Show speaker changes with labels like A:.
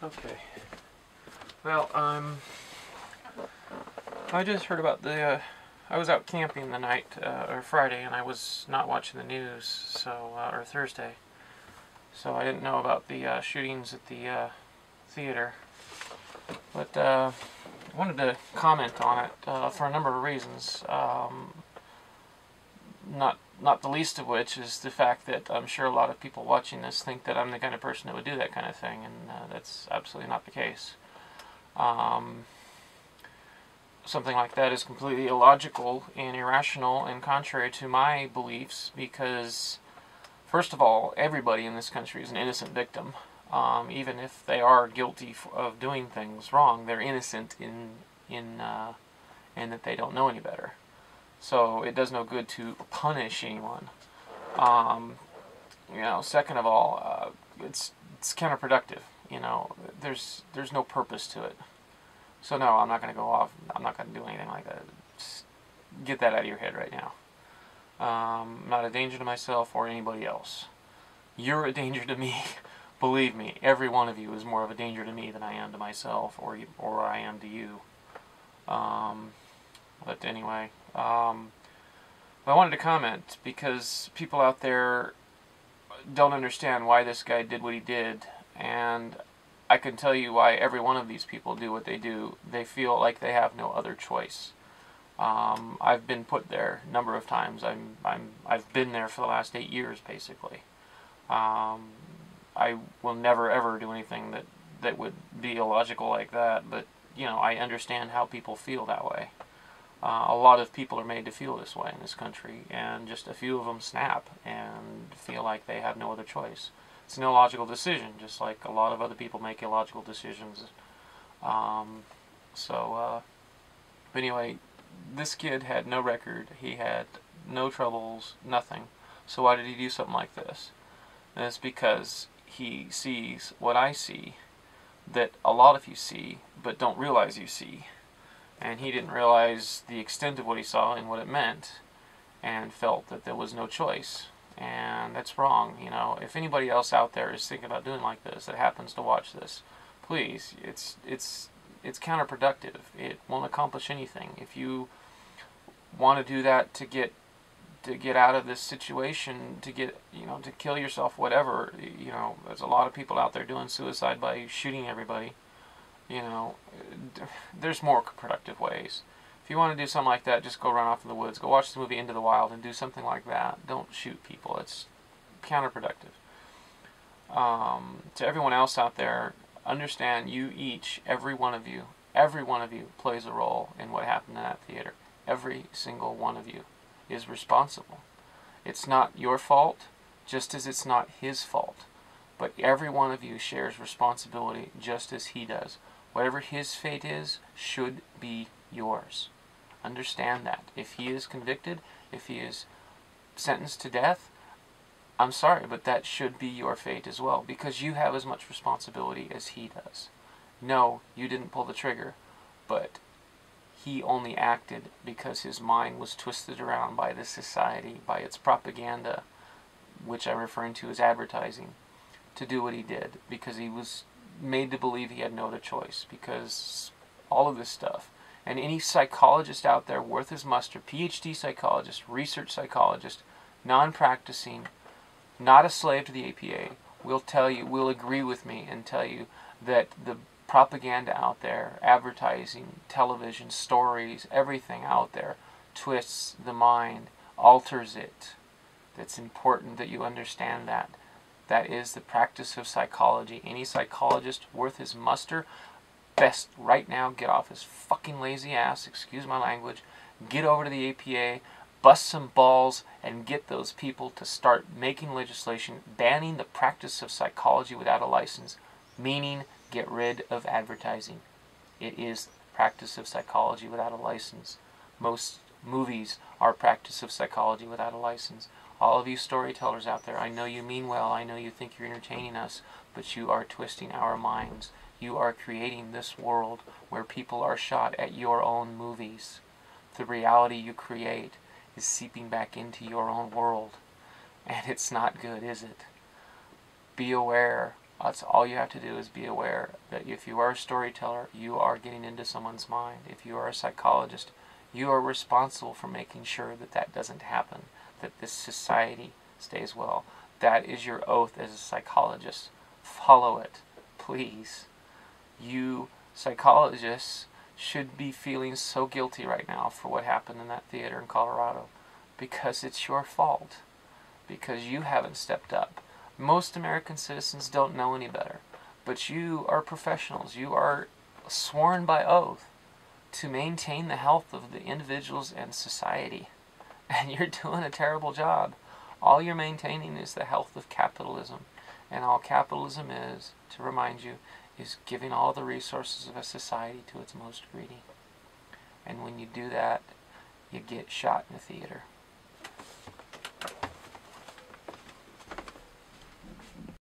A: Okay. Well, I just heard about I was out camping the night, or Friday, and I was not watching the news, so, or Thursday. So I didn't know about the shootings at the theater. But I wanted to comment on it for a number of reasons. Not the least of which is the fact that I'm sure a lot of people watching this think that I'm the kind of person that would do that kind of thing, and that's absolutely not the case. Something like that is completely illogical and irrational and contrary to my beliefs because, first of all, everybody in this country is an innocent victim. Even if they are guilty of doing things wrong, they're innocent in that they don't know any better. So it does no good to punish anyone. Second of all, it's counterproductive. There's no purpose to it. So no, I'm not going to go off. I'm not going to do anything like that. Just get that out of your head right now. I'm not a danger to myself or anybody else. You're a danger to me. Believe me, every one of you is more of a danger to me than I am to myself or I am to you. But anyway, I wanted to comment because people out there don't understand why this guy did what he did, and I can tell you why every one of these people do what they do. They feel like they have no other choice. I've been put there a number of times. I've been there for the last 8 years, basically. I will never ever do anything that would be illogical like that, but I understand how people feel that way. A lot of people are made to feel this way in this country, and just a few of them snap and feel like they have no other choice. It's an illogical decision, just like a lot of other people make illogical decisions. But anyway, this kid had no record. He had no troubles, nothing. So why did he do something like this? And it's because he sees what I see, that a lot of you see, but don't realize you see. And he didn't realize the extent of what he saw and what it meant, and felt that there was no choice. And that's wrong. If anybody else out there is thinking about doing like this, that happens to watch this, please, it's counterproductive. It won't accomplish anything. If you want to do that to get out of this situation, to kill yourself, whatever, there's a lot of people out there doing suicide by shooting everybody. There's more productive ways. If you want to do something like that, just go run off in the woods. Go watch the movie Into the Wild and do something like that. Don't shoot people. It's counterproductive. To everyone else out there, understand you each, every one of you plays a role in what happened in that theater. Every single one of you is responsible. It's not your fault, just as it's not his fault. But every one of you shares responsibility just as he does. Whatever his fate is, should be yours. Understand that. If he is convicted, if he is sentenced to death, I'm sorry, but that should be your fate as well, because you have as much responsibility as he does. No, you didn't pull the trigger, but he only acted because his mind was twisted around by this society, by its propaganda, which I'm referring to as advertising, to do what he did, because he was made to believe he had no other choice, because all of this stuff. And any psychologist out there worth his mustard, PhD psychologist, research psychologist, non-practicing, not a slave to the APA, will agree with me and tell you that the propaganda out there, advertising, television, stories, everything out there, twists the mind, alters it. It's important that you understand that. That is the practice of psychology. Any psychologist worth his muster, best right now get off his fucking lazy ass, excuse my language, get over to the APA, bust some balls, and get those people to start making legislation banning the practice of psychology without a license, meaning get rid of advertising. It is the practice of psychology without a license. Most movies are practice of psychology without a license. All of you storytellers out there, I know you mean well, I know you think you're entertaining us, but you are twisting our minds. You are creating this world where people are shot at your own movies. The reality you create is seeping back into your own world. And it's not good, is it? Be aware That's all you have to do, is be aware that if you are a storyteller, you are getting into someone's mind. If you are a psychologist, you are responsible for making sure that that doesn't happen, that this society stays well. That is your oath as a psychologist. Follow it, please. You psychologists should be feeling so guilty right now for what happened in that theater in Colorado, because it's your fault, because you haven't stepped up. Most American citizens don't know any better, but you are professionals. You are sworn by oath to maintain the health of the individuals and society, and you're doing a terrible job. All you're maintaining is the health of capitalism, and all capitalism is, to remind you, is giving all the resources of a society to its most greedy. And when you do that, you get shot in a theater.